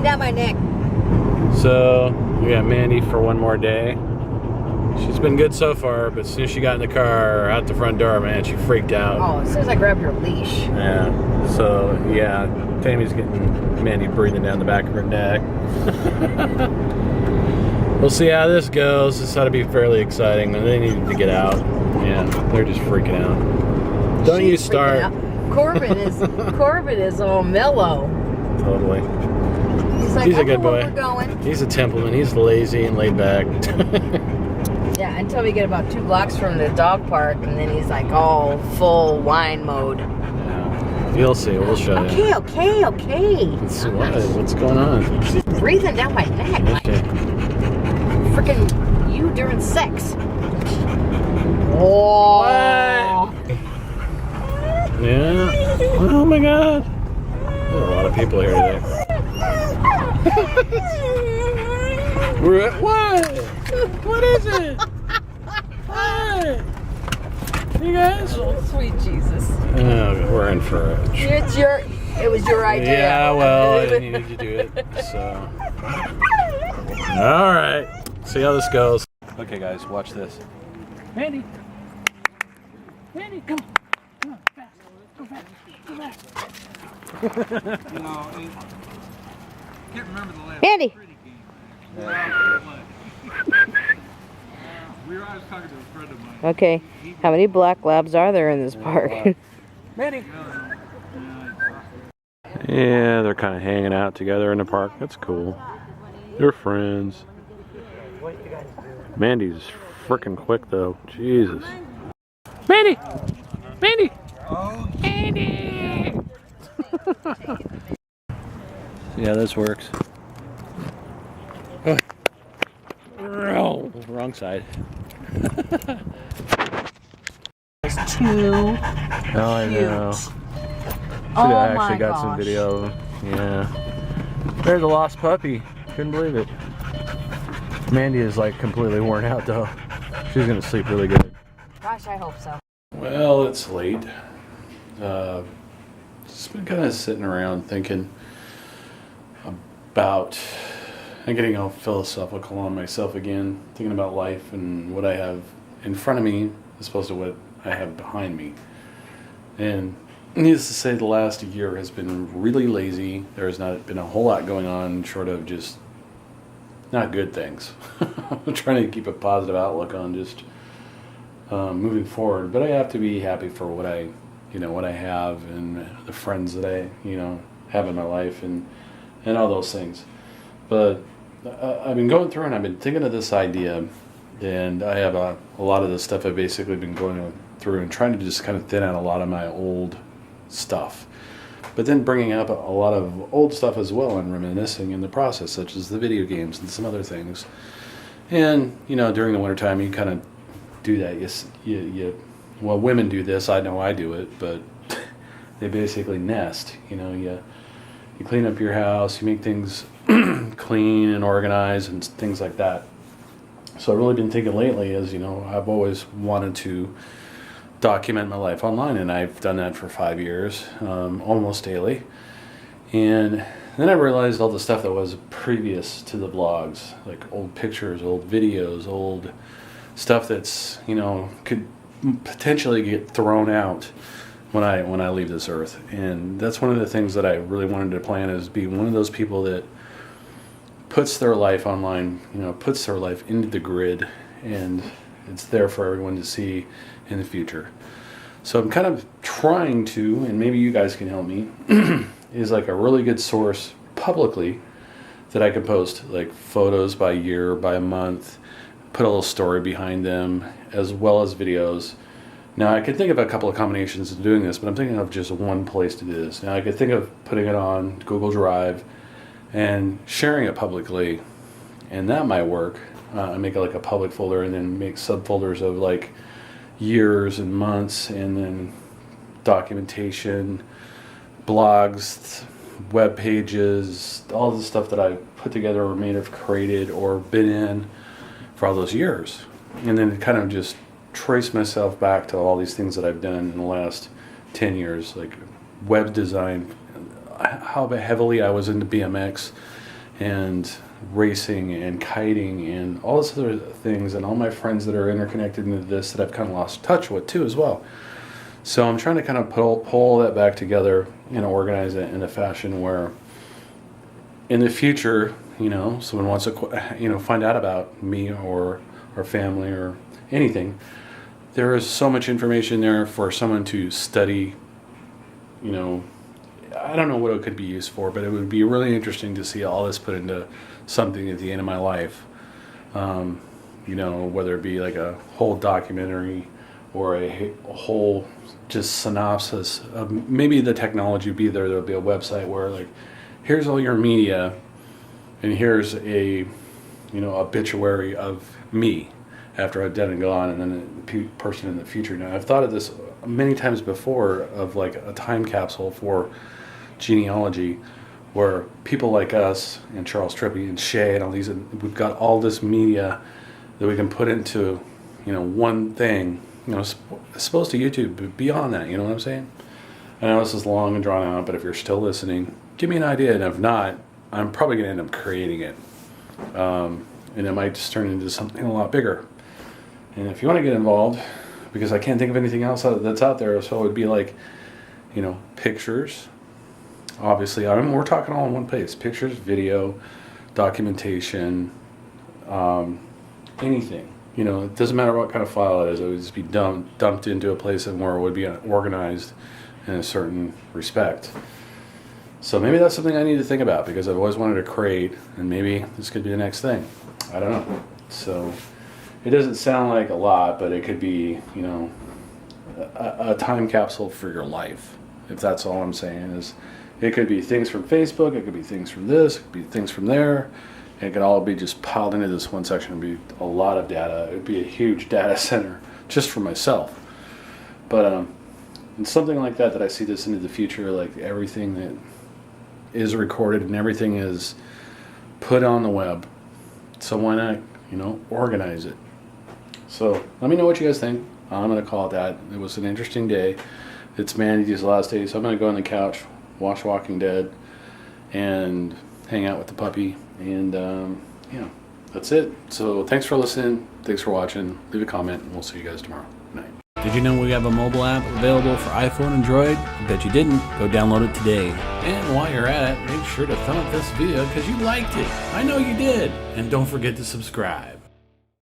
down my neck. So we got Mandy for one more day. She's been good so far, but as soon as she got in the car out the front door, man, she freaked out. Oh, as soon as I grabbed her leash. Yeah. So yeah, Tammy's getting Mandy breathing down the back of her neck. We'll see how this goes. This ought to be fairly exciting. They need to get out. Yeah, they're just freaking out. Don't you start. Corbin is all mellow. Totally. He's a good boy. We're going. He's a Templeman. He's lazy and laid back. Yeah, until we get about 2 blocks from the dog park, and then he's like all full whine mode. Yeah. You'll see. We'll show you. Okay. Let's see what's going on. She's breathing down my neck. Like freaking you during sex. Oh. What? Yeah. Oh my God. There's a lot of people here today. We're at what? What is it? What? You guys? Oh, sweet Jesus. Oh, we're in for it. It was your idea. Yeah, well, I needed to do it. So. All right. See how this goes. Okay, guys, watch this. Mandy, come on. Come on, fast. Go fast. You know, I can't remember the last Mandy. pretty game. I was talking to a friend of mine. Okay, how many black labs are there in this park? Mandy. Yeah, they're kind of hanging out together in the park. That's cool. They're friends. Mandy's freaking quick though. Jesus. Mandy! Oh, Mandy! Yeah, this works. Oh, wrong side. It's too Oh, I know. cute. Should Oh have my actually got some gosh. video of him. Yeah. There's a lost puppy. Couldn't believe it. Mandy is like completely worn out though. She's gonna sleep really good. Gosh, I hope so. Well, it's late. Just been kind of sitting around thinking about, and getting all philosophical on myself again, thinking about life and what I have in front of me as opposed to what I have behind me. And needless to say, the last year has been really lazy. There's not been a whole lot going on short of just not good things. I'm trying to keep a positive outlook on just moving forward, but I have to be happy for what I have and the friends that I, have in my life and all those things. But I've been going through and I've been thinking of this idea, and I have a lot of the stuff I've basically been going through and trying to just kind of thin out a lot of my old stuff, but then bringing up a lot of old stuff as well and reminiscing in the process, such as the video games and some other things. And during the wintertime you kind of do that. Well, women do this, I know I do it, but they basically nest. You clean up your house, you make things clean and organized and things like that. So I've really been thinking lately is, I've always wanted to document my life online, and I've done that for 5 years, almost daily. And then I realized all the stuff that was previous to the blogs, like old pictures, old videos, old stuff that's could potentially get thrown out when I leave this earth. And that's one of the things that I really wanted to plan, is be one of those people that puts their life online, puts their life into the grid, and it's there for everyone to see in the future. So I'm kind of trying to, and maybe you guys can help me, is like a really good source publicly that I can post, like photos by year, by month, put a little story behind them, as well as videos. Now I could think of a couple of combinations of doing this, but I'm thinking of just one place to do this. Now I could think of putting it on Google Drive and sharing it publicly, and that might work. I make it like a public folder and then make subfolders of like years and months, and then documentation, blogs, web pages, all the stuff that I put together or may have created or been in for all those years. And then kind of just trace myself back to all these things that I've done in the last 10 years, like web design, how heavily I was into BMX, and racing and kiting and all this other things, and all my friends that are interconnected into this that I've kind of lost touch with too as well. So I'm trying to kind of pull that back together and organize it in a fashion where in the future, you know, someone wants to, you know, find out about me or our family or anything, there is so much information there for someone to study. You know, I don't know what it could be used for, but it would be really interesting to see all this put into something at the end of my life. You know, whether it be like a whole documentary or a whole just synopsis of maybe the technology would be there. There'll be a website where like, here's all your media, and here's a, you know, obituary of me after I've dead and gone, and then a person in the future. Now, I've thought of this many times before of like a time capsule for genealogy, where people like us and Charles Trippy and Shay and all these, we've got all this media that we can put into, you know, one thing. You know, as opposed to YouTube, but beyond that, you know what I'm saying? I know this is long and drawn out, but if you're still listening, give me an idea, and if not, I'm probably going to end up creating it. And it might just turn into something a lot bigger. And if you want to get involved, because I can't think of anything else that's out there, so it would be like, you know, pictures. Obviously, we're talking all in one place. Pictures, video, documentation, anything. You know, it doesn't matter what kind of file it is. It would just be dumped into a place where it would be organized in a certain respect. So maybe that's something I need to think about, because I've always wanted to create, and maybe this could be the next thing. I don't know. So it doesn't sound like a lot, but it could be, you know, a time capsule for your life, if that's all I'm saying. Is it could be things from Facebook, it could be things from this, it could be things from there. It could all be just piled into this one section. It would be a lot of data. It would be a huge data center just for myself. But and something like that I see this into the future, like everything that is recorded and everything is put on the web. So why not, you know, organize it? So let me know what you guys think. I'm going to call it that. It was an interesting day. It's Mandy's last day, so I'm going to go on the couch, watch Walking Dead, and hang out with the puppy. And yeah, that's it. So thanks for listening. Thanks for watching. Leave a comment, and we'll see you guys tomorrow. Good night. Did you know we have a mobile app available for iPhone and Android? I bet you didn't. Go download it today. And while you're at it, make sure to thumb up this video because you liked it. I know you did. And don't forget to subscribe.